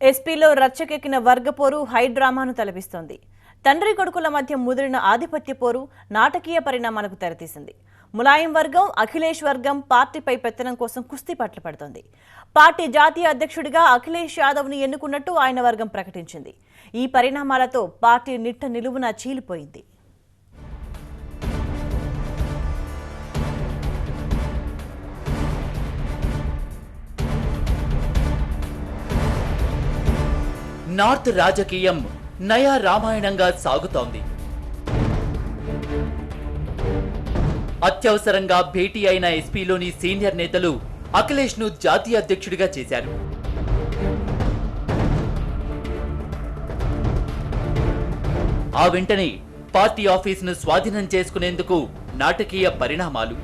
ఎస్పీలో రచ్చకెక్కిన వర్గపోరు high డ్రామాను తలపిస్తోంది. తండ్రి కొడుకుల మధ్య ముదిరిన ఆధిపత్య పోరు నాటకీయ పరిణామాలకు తెరతీసింది. ములాయం వర్గం, అఖిలేష్ వర్గం పార్టీపై పెత్తనం కోసం కుస్తీ పట్లు పడుతోంది. పార్టీ జాతీయ అధ్యక్షుడిగా అఖిలేష్ యాదవ్ని ఎన్నుకున్నట్టు ఆయన వర్గం ప్రకటించింది. ఈ పరిణామాలతో పార్టీ నిట్ట నిలువున చీలిపోయింది. నార్త్ రాజకీయం నయా రామాయణంగా సాగుతోంది. అత్యవసరంగా భేటీ అయిన ఎస్పీలోని సీనియర్ నేతలు అఖిలేష్ ను జాతీయ అధ్యక్షుడిగా చేశారు. ఆ వెంటనే పార్టీ ఆఫీసును స్వాధీనం చేసుకునేందుకు నాటకీయ పరిణామాలు.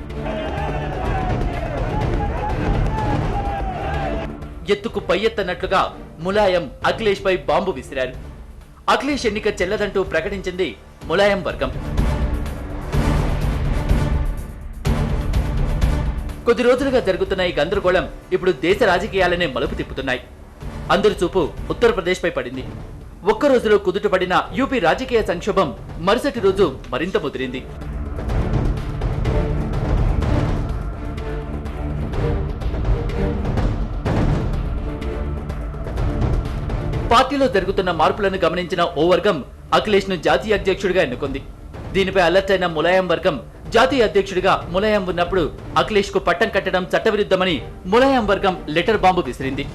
ఎత్తుకు పై ఎత్తనట్లుగా ములాయం అఖిలేష్ పై బాంబు విసిరారు. అఖిలేష్ ఎన్నిక చెల్లదంటూ ప్రకటించింది ములాయం వర్గం. కొద్ది రోజులుగా జరుగుతున్న ఈ గందరగోళం ఇప్పుడు దేశ రాజకీయాలనే మలుపు తిప్పుతున్నాయి. అందరి చూపు ఉత్తరప్రదేశ్ పై పడింది. ఒక్క రోజులో కుదుటపడిన యూపీ రాజకీయ సంక్షోభం మరుసటి రోజు మరింత ముదిరింది. పార్టీలో జరుగుతున్న మార్పులను గమనించిన ఓ వర్గం అఖిలేష్ ను జాతీయ అధ్యక్షుడిగా ఎన్నుకుంది. దీనిపై అలర్ట్ అయిన ములాయం వర్గం జాతీయ అధ్యక్షుడిగా ములాయం ఉన్నప్పుడు అఖిలేష్ కు పట్టం కట్టడం చట్టవిరుద్ధమని ములాయం వర్గం లెటర్ బాంబు విసిరింది.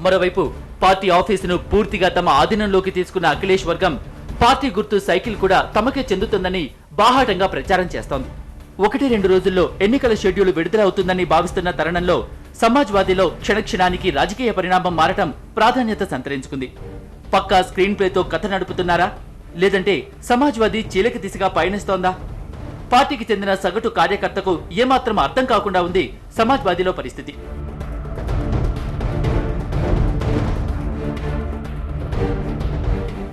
మరోవైపు పార్టీ ఆఫీసును పూర్తిగా తమ ఆధీనంలోకి తీసుకున్న అఖిలేష్ వర్గం పార్టీ గుర్తు సైకిల్ కూడా తమకే చెందుతుందని బాహాటంగా ప్రచారం చేస్తోంది. 1-2 రోజుల్లో ఎన్నికల షెడ్యూల్ విడుదల అవుతుందని భావిస్తున్న తరుణంలో సమాజ్వాదీలో క్షణక్షణానికి రాజకీయ పరిణామం మారటం ప్రాధాన్యత సంతరించుకుంది. పక్కా స్క్రీన్ ప్లేతో కథ నడుపుతున్నారా, లేదంటే సమాజ్వాదీ చీలక దిశగా పయనిస్తోందా? పార్టీకి చెందిన సగటు కార్యకర్తకు ఏమాత్రం అర్థం కాకుండా ఉంది సమాజ్వాదీలో పరిస్థితి.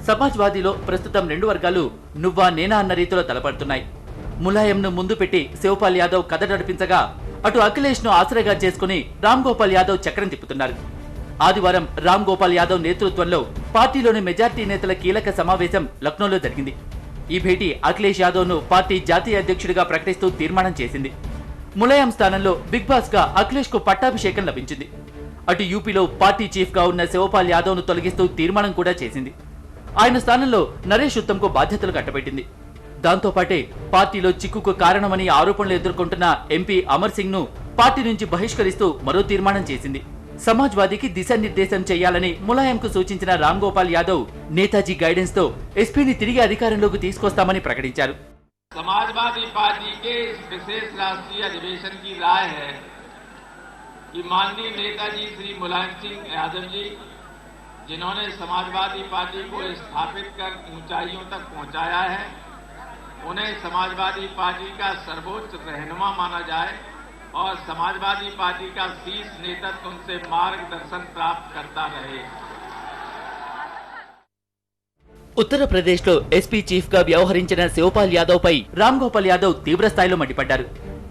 సమాజ్వాదీలో ప్రస్తుతం 2 వర్గాలు నువ్వా నేనా అన్న రీతిలో తలపడుతున్నాయి. ములాయంను ముందు పెట్టి శివపాల్ యాదవ్ కథ నడిపించగా, అటు అఖిలేష్ ను ఆసరాగా చేసుకుని రామ్ గోపాల్ యాదవ్ చక్రం తిప్పుతున్నారు. ఆదివారం రామ్ గోపాల్ యాదవ్ నేతృత్వంలో పార్టీలోని మెజార్టీ నేతల కీలక సమావేశం లక్నోలో జరిగింది. ఈ భేటీ అఖిలేష్ యాదవ్ ను పార్టీ జాతీయ అధ్యక్షుడిగా ప్రకటిస్తూ తీర్మానం చేసింది. ములాయం స్థానంలో బిగ్ బాస్ గా అఖిలేష్ కు పట్టాభిషేకం లభించింది. అటు యూపీలో పార్టీ చీఫ్ గా ఉన్న శివపాల్ యాదవ్ ను తొలగిస్తూ తీర్మానం కూడా చేసింది. ఆయన స్థానంలో నరేష్ ఉత్తమ్ కు బాధ్యతలు కట్టబెట్టింది. దాంతో పాటే పార్టీలో చిక్కుకు కారణమని ఆరోపణలు ఎదుర్కొంటున్న ఎంపీ అమర్ సింగ్ ను పార్టీ నుంచి బహిష్కరిస్తూ మరో తీర్మానం చేసింది. సమాజ్వాదీకి దిశానిర్దేశం చేయాలని ములాయంకు సూచించిన రామ్ గోపాల్ యాదవ్ నేతాజీ గైడెన్స్ తో ఎస్పీని తిరిగి అధికారంలోకి తీసుకొస్తామని ప్రకటించారు. समाजवादी पार्टी के इस विशेष राष्ट्रीय अधिवेशन की राय है कि माननीय नेताजी श्री मुलायम सिंह यादव जी, जिन्होंने समाजवादी पार्टी को स्थापित कर ऊंचाइयों तक पहुंचाया है, उन्हें समाजवादी पार्टी का सर्वोच्च रहनुमा माना जाए और समाजवादी पार्टी का शीर्ष नेतृत्व उनसे मार्गदर्शन प्राप्त करता रहे. ఉత్తరప్రదేశ్ లో ఎస్పీ చీఫ్ గా వ్యవహరించిన శివపాల్ యాదవ్ పై రామ్ గోపాల్ యాదవ్ తీవ్ర స్థాయిలో మండిపడ్డారు.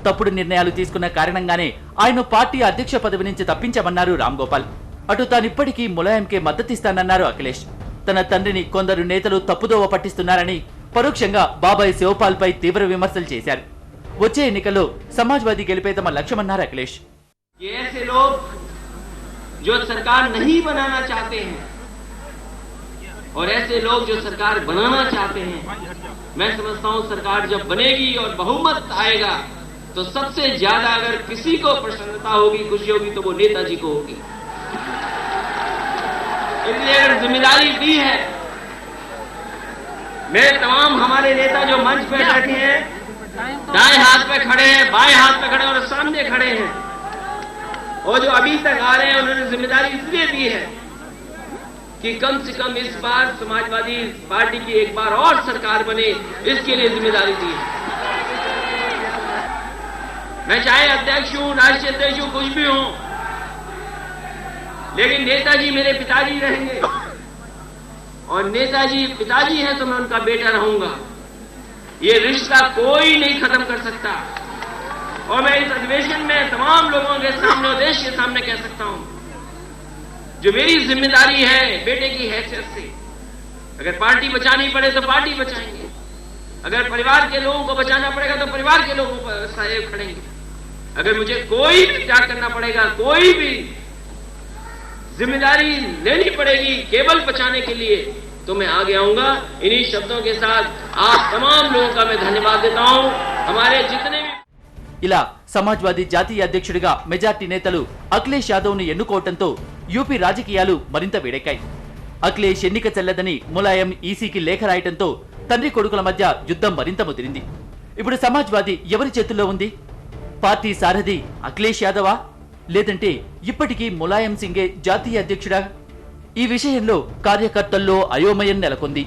తప్పుడు నిర్ణయాలు తీసుకున్న కారణంగానే ఆయన పార్టీ అధ్యక్ష పదవి నుంచి తప్పించామన్నారు రామ్ గోపాల్. అటు తానిప్పటికీ ములాయంకే మద్దతిస్తానన్నారు అఖిలేష్. తన తండ్రిని కొందరు నేతలు తప్పుదోవ పట్టిస్తున్నారని పరోక్షంగా బాబాయ్ శివపాల్ పై తీవ్ర విమర్శలు చేశారు. వచ్చే ఎన్నికల్లో సమాజ్వాదీ గెలిపే తమ లక్ష్యమన్నారు అఖిలేష్. और ऐसे लोग जो सरकार बनाना चाहते हैं, मैं समझता हूं सरकार जब बनेगी और बहुमत आएगा तो सबसे ज्यादा अगर किसी को प्रसन्नता होगी, खुशी होगी तो वो नेताजी को होगी. इसलिए अगर जिम्मेदारी दी है, मैं तमाम हमारे नेता जो मंच पे बैठे हैं, दाएं हाथ पे खड़े हैं, बाएं हाथ पे खड़े और सामने खड़े हैं, और जो अभी तक आ रहे हैं, उन्होंने जिम्मेदारी इसलिए दी है कि कम से कम इस बार समाजवादी पार्टी की एक बार और सरकार बने, इसके लिए जिम्मेदारी दी है. मैं चाहे अध्यक्ष हूं, राष्ट्रीय अध्यक्ष हूं, कुछ भी हूं, लेकिन नेताजी मेरे पिताजी रहेंगे और नेताजी पिताजी हैं तो मैं उनका बेटा रहूंगा. ये रिश्ता कोई नहीं खत्म कर सकता. और मैं इस अधिवेशन में तमाम लोगों के सामने और देश के सामने कह सकता हूं, जो मेरी जिम्मेदारी है बेटे की हैसियत से, अगर पार्टी बचानी पड़े तो पार्टी बचाएंगे, अगर परिवार के लोगों को बचाना पड़ेगा तो परिवार के लोगों पर सहयोग खड़ेंगे, अगर मुझे कोई भी त्याग करना पड़ेगा, कोई भी जिम्मेदारी लेनी पड़ेगी केवल बचाने के लिए, तो मैं आगे आऊंगा। इन्हीं शब्दों के साथ आप तमाम लोगों का मैं धन्यवाद देता हूं। हमारे जितने भी ఇలా సమాజ్వాదీ జాతీయ అధ్యక్షుడిగా మెజార్టీ నేతలు అఖిలేష్ యాదవ్ ను ఎన్నుకోవడంతో యూపీ రాజకీయాలు మరింత వేడెక్కాయి. అఖిలేష్ ఎన్నిక చెల్లదని ములాయం ఈసీకి లేఖ రాయడంతో తండ్రి కొడుకుల మధ్య యుద్ధం మరింత ముదిరింది. ఇప్పుడు సమాజ్వాదీ ఎవరి చేతుల్లో ఉంది? పార్టీ సారథి అఖిలేష్ యాదవా, లేదంటే ఇప్పటికీ ములాయం సింగే జాతీయ అధ్యక్షుడా? ఈ విషయంలో కార్యకర్తల్లో అయోమయం నెలకొంది.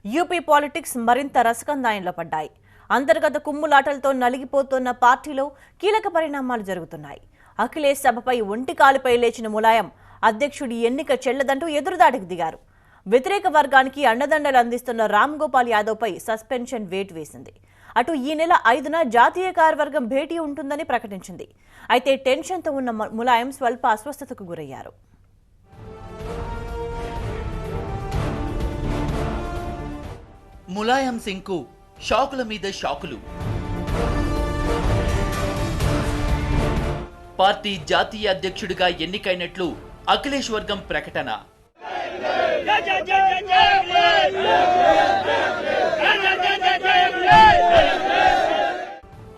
యూపీ పాలిటిక్స్ మరింత రసకందాయంలో పడ్డాయి. అంతర్గత కుమ్ములాటలతో నలిగిపోతున్న పార్టీలో కీలక పరిణామాలు జరుగుతున్నాయి. అఖిలేష్ సభపై ఒంటి కాలుపై లేచిన ములాయం అధ్యక్షుడి ఎన్నిక చెల్లదంటూ ఎదురుదాడికి దిగారు. వ్యతిరేక వర్గానికి అండదండలు అందిస్తున్న రామ్ గోపాల్ యాదవ్ పై సస్పెన్షన్ వేటు వేసింది. అటు ఈ నెల 5న జాతీయ కార్యవర్గం భేటీ ఉంటుందని ప్రకటించింది. అయితే టెన్షన్తో ఉన్న ములాయం స్వల్ప అస్వస్థతకు గురయ్యారు. ములాయం సింగ్ కు షాకుల మీద షాకులు. పార్టీ జాతీయ అధ్యక్షుడిగా ఎన్నికైనట్లు అఖిలేష్ వర్గం ప్రకటన.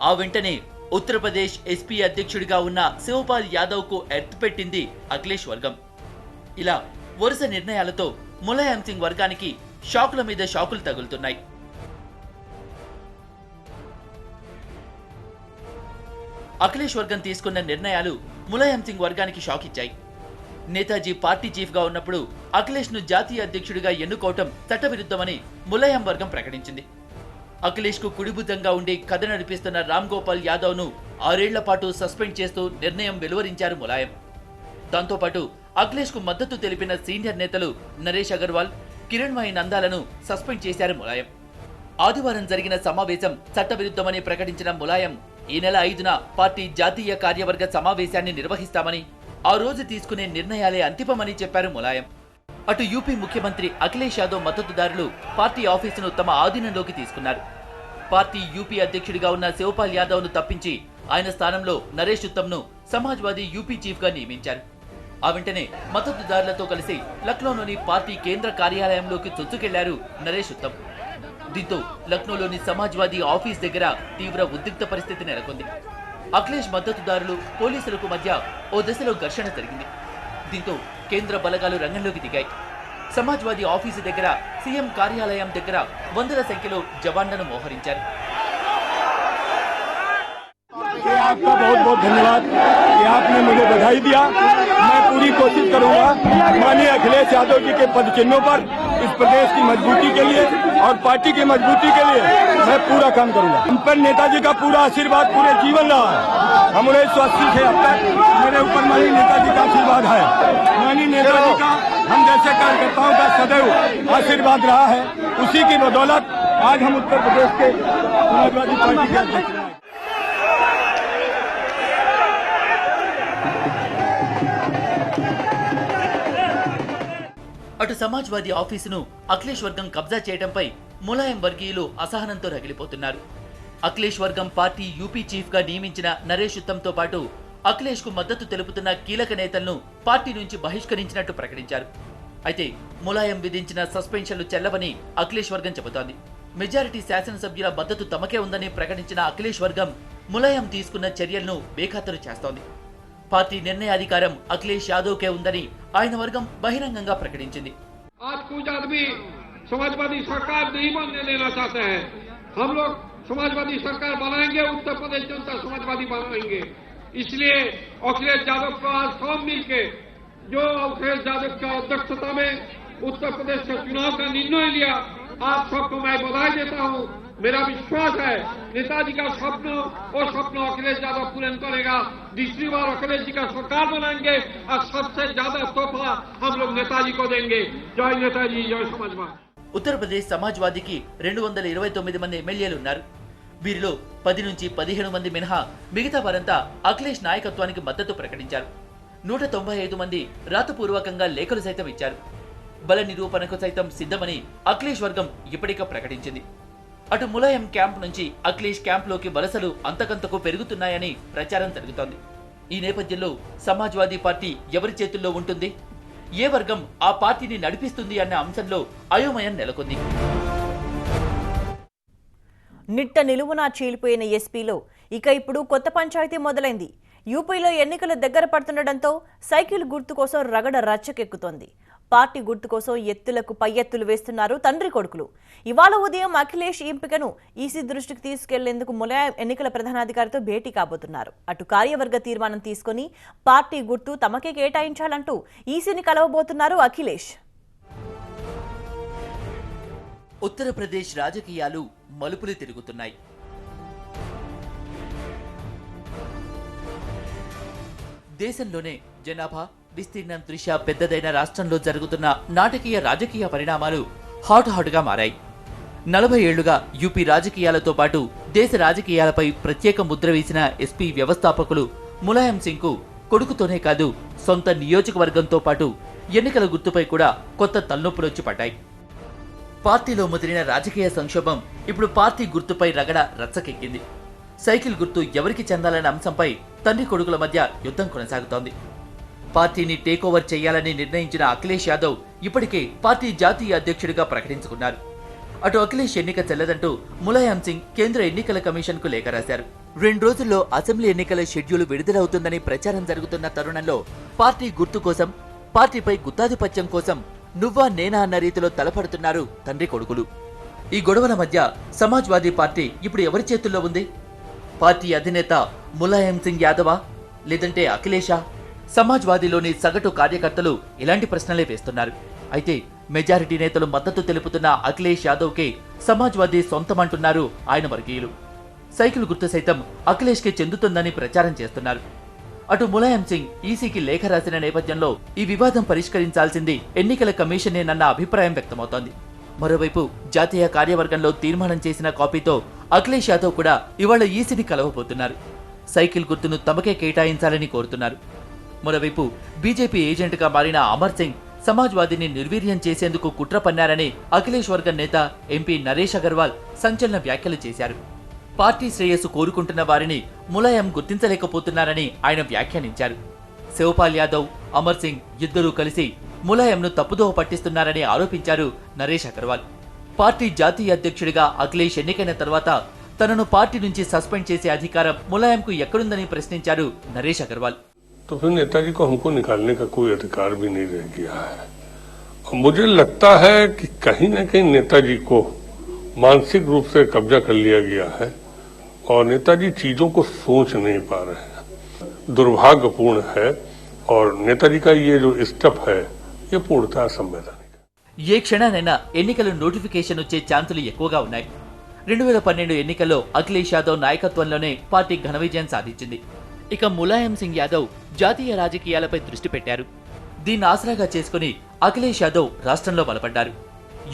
ఆ వెంటనే ఉత్తరప్రదేశ్ ఎస్పీ అధ్యక్షుడిగా ఉన్న శివపాల్ యాదవ్ కు ఎర్త్ పెట్టింది అఖిలేష్ వర్గం. ఇలా వరుస నిర్ణయాలతో ములాయం సింగ్ వర్గానికి షాకుల మీద షాకులు తగులుతున్నాయి. అఖిలేష్ వర్గం తీసుకున్న నిర్ణయాలు ములాయం సింగ్ వర్గానికి షాక్ ఇచ్చాయి. నేతాజీ పార్టీ చీఫ్ గా ఉన్నప్పుడు అఖిలేష్ ను జాతీయ అధ్యక్షుడిగా ఎన్నుకోవటం చట్టవిరుద్ధమని ములాయం వర్గం ప్రకటించింది. అఖిలేష్ కు కుడిబుద్ధంగా ఉండి కథ నడిపిస్తున్న రామ్ గోపాల్ యాదవ్ ను 6 ఏళ్ల పాటు సస్పెండ్ చేస్తూ నిర్ణయం వెలువరించారు ములాయం. దాంతోపాటు అఖిలేష్ కు మద్దతు తెలిపిన సీనియర్ నేతలు నరేష్ అగర్వాల్, కిరణ్మయి నందాలను సస్పెండ్ చేశారు ములాయం. ఆదివారం జరిగిన సమావేశం చట్టవిరుద్ధమని ప్రకటించిన ములాయం ఈ నెల 5న పార్టీ జాతీయ కార్యవర్గ సమావేశాన్ని నిర్వహిస్తామని, ఆ రోజు తీసుకునే నిర్ణయాలే అంతిమమని చెప్పారు ములాయం. అటు యూపీ ముఖ్యమంత్రి అఖిలేష్ యాదవ్ మద్దతుదారులు పార్టీ ఆఫీసును తమ ఆధీనంలోకి తీసుకున్నారు. పార్టీ యూపీ అధ్యక్షుడిగా ఉన్న శివపాల్ యాదవ్ ను తప్పించి ఆయన స్థానంలో నరేష్ ఉత్తమ్ ను సమాజ్వాదీ యూపీ చీఫ్ గా నియమించారు. ఆ వెంటనే మద్దతుదారులతో కలిసి లక్నోలోని పార్టీ కేంద్ర కార్యాలయంలోకి చొచ్చుకెళ్లారు నరేష్ ఉత్తమ్. దీంతో లక్నోలోని సమాజ్వాదీ ఆఫీస్ దగ్గర తీవ్ర ఉద్రిక్త పరిస్థితి నెలకొంది. అఖిలేష్ మద్దతుదారులు పోలీసులకు మధ్య ఓ దశలో ఘర్షణ జరిగింది. దీంతో కేంద్ర బలగాలు రంగంలోకి దిగాయి. సమాజ్వాదీ ఆఫీసు దగ్గర, సీఎం కార్యాలయం దగ్గర వందల సంఖ్యలో జవాన్లను మోహరించారు. आपका बहुत बहुत धन्यवाद कि आपने मुझे बधाई दिया। मैं पूरी कोशिश करूंगा माननीय अखिलेश यादव जी के पद चिन्हों पर इस प्रदेश की मजबूती के लिए और पार्टी की मजबूती के लिए मैं पूरा काम करूंगा। हम पर नेताजी का पूरा आशीर्वाद पूरे जीवन रहा है। हम 1980 से अब तक मेरे ऊपर माननीय नेताजी का आशीर्वाद है। माननीय नेताजी का हम जैसे कार्यकर्ताओं का सदैव आशीर्वाद रहा है। उसी की बदौलत आज हम उत्तर प्रदेश के समाजवादी पार्टी के अध्यक्ष हैं। అటు సమాజ్వాదీ ఆఫీసును అఖిలేష్ వర్గం కబ్జా చేయడంపై ములాయం వర్గీయులు అసహనంతో రగిలిపోతున్నారు. అఖిలేష్ వర్గం పార్టీ యూపీ చీఫ్ గా నియమించిన నరేష్ ఉత్తమ్తో పాటు అఖిలేష్ కు మద్దతు తెలుపుతున్న కీలక నేతలను పార్టీ నుంచి బహిష్కరించినట్టు ప్రకటించారు. అయితే ములాయం విధించిన సస్పెన్షన్లు చెల్లవని అఖిలేష్ వర్గం చెబుతోంది. మెజారిటీ శాసనసభ్యుల మద్దతు తమకే ఉందని ప్రకటించిన అఖిలేష్ వర్గం ములాయం తీసుకున్న చర్యలను బేఖాతరు చేస్తోంది. పార్టీ నిర్ణయాధికారం అఖిలేష్ యాదవ్ కే ఉందని ఆయన వర్గం బహిరంగంగా ప్రకటించింది. आज कुछ आदमी समाजवादी सरकार नहीं बनने देना चाहते हैं। हम लोग समाजवादी सरकार बनाएंगे, उत्तर प्रदेश जनता समाजवादी बनाएंगे। इसलिए अखिलेश यादव को आज सब मिलके जो अखिलेश यादव की अध्यक्षता में उत्तर प्रदेश के चुनाव का निर्णय लिया, आप सबको मैं बधाई देता हूँ। मेरा विश्वास है नेताजी का स्वप्न और स्वप्न अखिलेश यादव पूर्ण करेगा। दूसरी बार अखिलेश जी का सरकार बनाएंगे और सबसे ज्यादा तोहफा हम लोग नेताजी को देंगे। जय नेताजी, जय समाजवाद। ఉత్తరప్రదేశ్ సమాజ్వాదీకి 229 మంది ఎమ్మెల్యేలు ఉన్నారు. వీరిలో 10 నుంచి 17 మంది మినహా మిగతా వారంతా అఖిలేష్ నాయకత్వానికి మద్దతు ప్రకటించారు. 195 మంది రాతపూర్వకంగా లేఖలు సైతం ఇచ్చారు. బల నిరూపణకు సైతం సిద్ధమని అఖిలేష్ వర్గం ఇప్పటికే ప్రకటించింది. అటు ములాయం క్యాంప్ నుంచి అఖిలేష్ క్యాంప్లోకి వలసలు అంతకంతకు పెరుగుతున్నాయని ప్రచారం జరుగుతోంది. ఈ నేపథ్యంలో సమాజ్వాదీ పార్టీ ఎవరి చేతుల్లో ఉంటుంది, ఏ వర్గం ఆ పార్టీని నడిపిస్తుంది అన్న అంశంలో అయోమయం నెలకొంది. నిట్ట నిలువునా చీలిపోయిన ఎస్పీలో ఇక ఇప్పుడు కొత్త పంచాయతీ మొదలైంది. యూపీలో ఎన్నికలు దగ్గర పడుతుండటంతో సైకిల్ గుర్తు కోసం రగడ రచ్చకెక్కుతోంది. పార్టీ గుర్తు కోసం ఎత్తులకు పై ఎత్తులు వేస్తున్నారు తండ్రి కొడుకులు. ఇవాళ ఉదయం అఖిలేష్ ఎంపికను ఈసీ దృష్టికి తీసుకెళ్లేందుకు ములాయం ఎన్నికల ప్రధానాధికారితో భేటీ కాబోతున్నారు. అటు కార్యవర్గ తీర్మానం తీసుకుని పార్టీ గుర్తు తమకే కేటాయించాలంటూ ఈసీని కలవబోతున్నారు అఖిలేష్. ఉత్తరప్రదేశ్ రాజకీయాలు మలుపులు తిరుగుతున్నాయి. దేశంలోనే జనాభా విస్తీర్ణం దృష్ట్యా పెద్దదైన రాష్ట్రంలో జరుగుతున్న నాటకీయ రాజకీయ పరిణామాలు హాట్ గా మారాయి. 40 ఏళ్లుగా యూపీ రాజకీయాలతో పాటు దేశ రాజకీయాలపై ప్రత్యేక ముద్ర వేసిన ఎస్పీ వ్యవస్థాపకులు ములాయం సింగ్ కు కొడుకుతోనే కాదు సొంత నియోజకవర్గంతో పాటు ఎన్నికల గుర్తుపై కూడా కొత్త తలనొప్పులొచ్చి పడ్డాయి. పార్టీలో ముదిరిన రాజకీయ సంక్షోభం ఇప్పుడు పార్టీ గుర్తుపై రగడ రచ్చకెక్కింది. సైకిల్ గుర్తు ఎవరికి చెందాలన్న అంశంపై తండ్రి కొడుకుల మధ్య యుద్ధం కొనసాగుతోంది. పార్టీని టేకోవర్ చేయాలని నిర్ణయించిన అఖిలేష్ యాదవ్ ఇప్పటికే పార్టీ జాతీయ అధ్యక్షుడిగా ప్రకటించుకున్నారు. అటు అఖిలేష్ ఎన్నిక చెల్లదంటూ ములాయం సింగ్ కేంద్ర ఎన్నికల కమిషన్ కు లేఖ రాశారు. 2 రోజుల్లో అసెంబ్లీ ఎన్నికల షెడ్యూల్ విడుదలవుతుందని ప్రచారం జరుగుతున్న తరుణంలో పార్టీ గుర్తు కోసం, పార్టీపై గుత్తాధిపత్యం కోసం నువ్వా నేనా అన్న రీతిలో తలపడుతున్నారు తండ్రి కొడుకులు. ఈ గొడవల మధ్య సమాజ్వాదీ పార్టీ ఇప్పుడు ఎవరి చేతుల్లో ఉంది? పార్టీ అధినేత ములాయం సింగ్ యాదవా, లేదంటే అఖిలేషా? సమాజ్వాదీలోని సగటు కార్యకర్తలు ఇలాంటి ప్రశ్నలే వేస్తున్నారు. అయితే మెజారిటీ నేతలు మద్దతు తెలుపుతున్న అఖిలేష్ యాదవ్కే సమాజ్వాదీ సొంతమంటున్నారు ఆయన వర్గీయులు. సైకిల్ గుర్తు సైతం అఖిలేష్ కి చెందుతుందని ప్రచారం చేస్తున్నారు. అటు ములాయం సింగ్ ఈసీకి లేఖ రాసిన నేపథ్యంలో ఈ వివాదం పరిష్కరించాల్సింది ఎన్నికల కమిషనేనన్న అభిప్రాయం వ్యక్తమవుతోంది. మరోవైపు జాతీయ కార్యవర్గంలో తీర్మానం చేసిన కాపీతో అఖిలేష్ యాదవ్ కూడా ఇవాళ ఈసీని కలవబోతున్నారు. సైకిల్ గుర్తును తమకే కేటాయించాలని కోరుతున్నారు. మరోవైపు బీజేపీ ఏజెంట్గా మారిన అమర్ సింగ్ సమాజ్వాదీని నిర్వీర్యం చేసేందుకు కుట్ర పన్నారని అఖిలేష్ వర్గం నేత ఎంపీ నరేష్ అగర్వాల్ సంచలన వ్యాఖ్యలు చేశారు. పార్టీ శ్రేయస్సు కోరుకుంటున్న వారిని ములాయం గుర్తించలేకపోతున్నారని ఆయన వ్యాఖ్యానించారు. శివపాల్ యాదవ్, అమర్ సింగ్ ఇద్దరూ కలిసి ములాయంను తప్పుదోవ పట్టిస్తున్నారని ఆరోపించారు నరేష్ అగర్వాల్. పార్టీ జాతీయ అధ్యక్షుడిగా అఖిలేష్ ఎన్నికైన తర్వాత తనను పార్టీ నుంచి సస్పెండ్ చేసే అధికారం ములాయంకు ఎక్కడుందని ప్రశ్నించారు నరేష్ అగర్వాల్. तो फिर नेताजी को हमको निकालने का कोई अधिकार भी नहीं रह गया है। और मुझे लगता है कि कहीं न कहीं नेताजी को मानसिक रूप से कब्जा कर लिया गया है और नेताजी चीजों को सोच नहीं पा रहे हैं। दुर्भाग्यपूर्ण है और नेताजी का ये जो स्टेप है ये पूर्णतः असंवैधानिक है. ఏ క్షణానైనా ఎన్నికల నోటిఫికేషన్ వచ్చే ఛాన్సులు ఎక్కువగా ఉన్నాయి. 2012 ఎన్నికల్లో అఖిలేష్ యాదవ్ నాయకత్వంలోనే పార్టీ ఘన విజయం సాధించింది. ఇక ములాయం సింగ్ యాదవ్ జాతీయ రాజకీయాలపై దృష్టి పెట్టారు. దీన్ని ఆసరాగా చేసుకుని అఖిలేష్ యాదవ్ రాష్ట్రంలో బలపడ్డారు.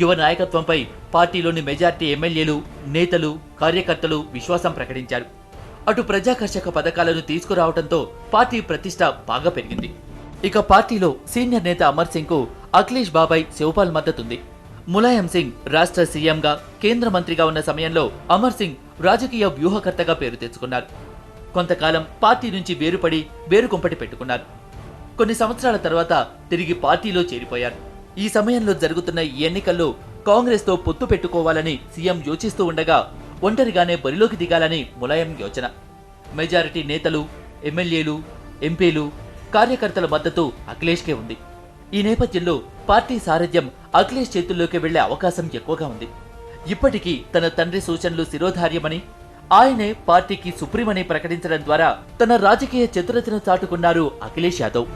యువ నాయకత్వంపై పార్టీలోని మెజార్టీ ఎమ్మెల్యేలు, నేతలు, కార్యకర్తలు విశ్వాసం ప్రకటించారు. అటు ప్రజాకర్షక పథకాలను తీసుకురావడంతో పార్టీ ప్రతిష్ట బాగా పెరిగింది. ఇక పార్టీలో సీనియర్ నేత అమర్ సింగ్ కు అఖిలేష్ బాబాయ్ శివపాల్ మద్దతుంది. ములాయం సింగ్ రాష్ట్ర సీఎంగా, కేంద్ర మంత్రిగా ఉన్న సమయంలో అమర్ సింగ్ రాజకీయ వ్యూహకర్తగా పేరు తెచ్చుకున్నారు. కొంతకాలం పార్టీ నుంచి వేరుపడి వేరుకొంపటి పెట్టుకున్నారు. కొన్ని సంవత్సరాల తర్వాత తిరిగి పార్టీలో చేరిపోయారు. ఈ సమయంలో జరుగుతున్న ఈ ఎన్నికల్లో కాంగ్రెస్ తో పొత్తు పెట్టుకోవాలని సీఎం యోచిస్తూ ఉండగా ఒంటరిగానే బరిలోకి దిగాలని ములాయం యోచన. మెజారిటీ నేతలు, ఎమ్మెల్యేలు, ఎంపీలు, కార్యకర్తల మద్దతు అఖిలేష్కే ఉంది. ఈ నేపథ్యంలో పార్టీ సారథ్యం అఖిలేష్ చేతుల్లోకి వెళ్లే అవకాశం ఎక్కువగా ఉంది. ఇప్పటికీ తన తండ్రి సూచనలు శిరోధార్యమని, ఆయనే పార్టీకి సుప్రీమని ప్రకటించడం ద్వారా తన రాజకీయ చతురతను చాటుకున్నారు అఖిలేష్ యాదవ్.